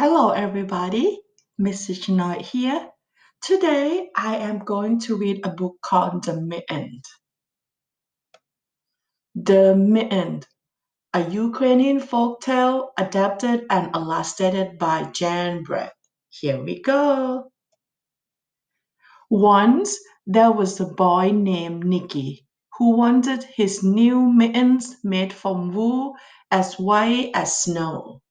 Hello, everybody. Mrs. Chinoy here. Today, I am going to read a book called The Mitten. The Mitten, a Ukrainian folktale adapted and illustrated by Jan Brett. Here we go. Once, there was a boy named Nicky who wanted his new mittens made from wool as white as snow.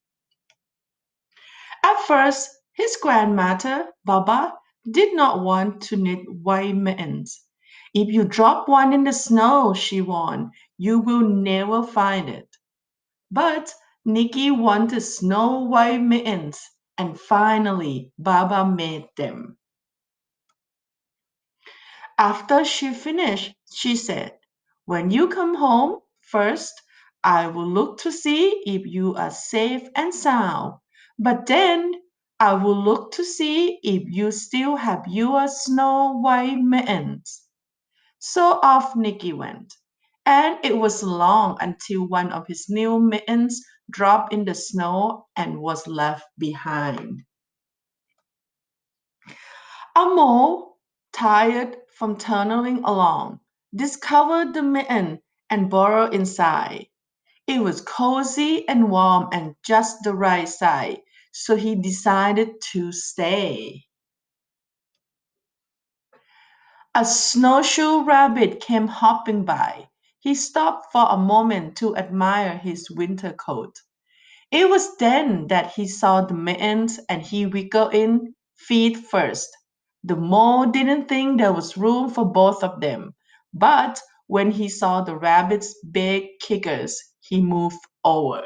At first, his grandmother, Baba, did not want to knit white mittens. If you drop one in the snow, she warned, you will never find it. But Nikki wanted snow white mittens, and finally, Baba made them. After she finished, she said, when you come home, first I will look to see if you are safe and sound. But then I will look to see if you still have your snow white mittens. So off Nicky went. And it was long until one of his new mittens dropped in the snow and was left behind. A mole, tired from tunneling along, discovered the mitten and burrowed inside. It was cozy and warm and just the right size, so he decided to stay. A snowshoe rabbit came hopping by. He stopped for a moment to admire his winter coat. It was then that he saw the mittens and he wiggled in feet first. The mole didn't think there was room for both of them, but when he saw the rabbit's big kickers, he moved over.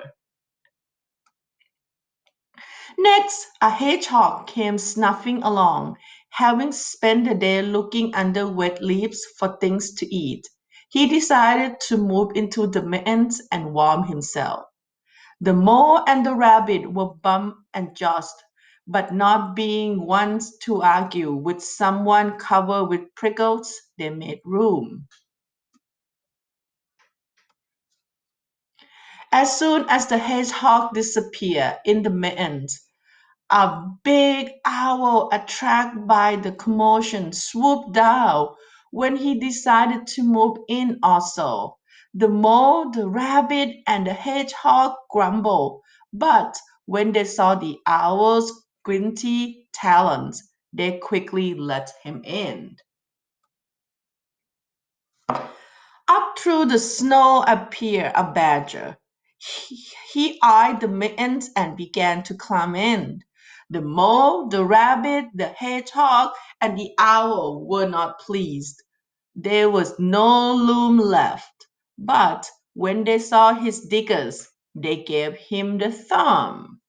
Next, a hedgehog came snuffing along, having spent the day looking under wet leaves for things to eat. He decided to move into the mittens and warm himself. The mole and the rabbit were bumped and jostled, but not being ones to argue with someone covered with prickles, they made room. As soon as the hedgehog disappeared in the mittens, a big owl, attracted by the commotion, swooped down when he decided to move in also. The mole, the rabbit, and the hedgehog grumbled, but when they saw the owl's gritty talons, they quickly let him in. Up through the snow appeared a badger. He eyed the mittens and began to climb in. The mole, the rabbit, the hedgehog, and the owl were not pleased. There was no loom left. But when they saw his diggers, they gave him the thumb.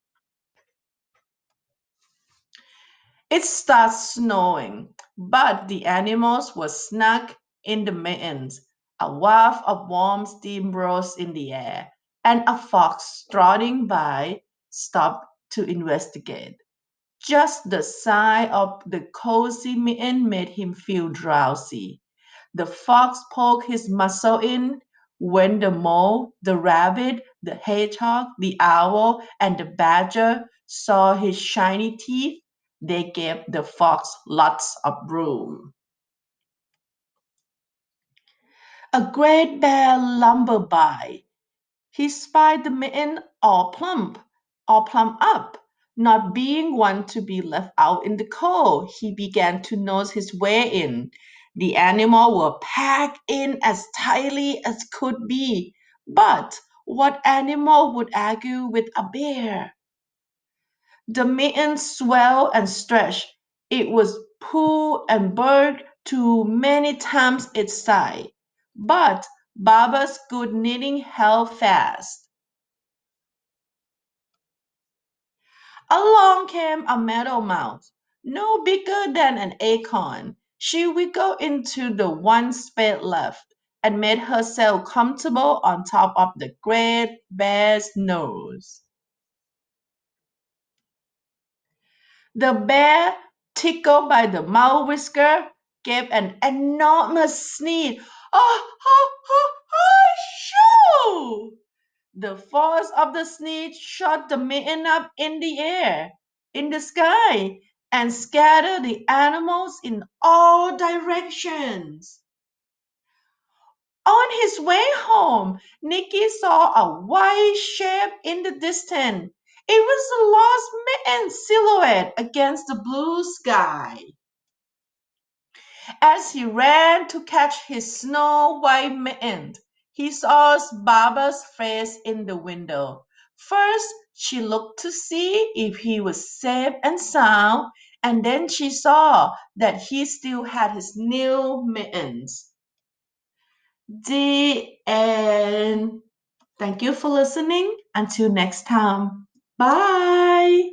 It started snowing, but the animals were snug in the mittens. A waft of warm steam rose in the air, and a fox trotting by stopped to investigate. Just the sight of the cozy mitten made him feel drowsy. The fox poked his muzzle in when the mole, the rabbit, the hedgehog, the owl, and the badger saw his shiny teeth. They gave the fox lots of room. A great bear lumbered by. He spied the mitten all plump up. Not being one to be left out in the cold, he began to nose his way in. The animals were packed in as tightly as could be. But what animal would argue with a bear? The mitten swelled and stretched. It was pulled and burned to many times its size. But Baba's good knitting held fast. Along came a meadow mouse, no bigger than an acorn. She wiggled into the one spade left and made herself comfortable on top of the great bear's nose. The bear, tickled by the mouse whisker, gave an enormous sneeze. Oh, oh, oh, oh, shoo! The force of the sneeze shot the mitten up in the air. in the sky and scatter the animals in all directions. On his way home, Nicky saw a white shape in the distance. It was the lost mitten silhouette against the blue sky. As he ran to catch his snow white mitten, he saw Baba's face in the window. First, she looked to see if he was safe and sound, and then she saw that he still had his new mittens. The end. Thank you for listening. Until next time. Bye.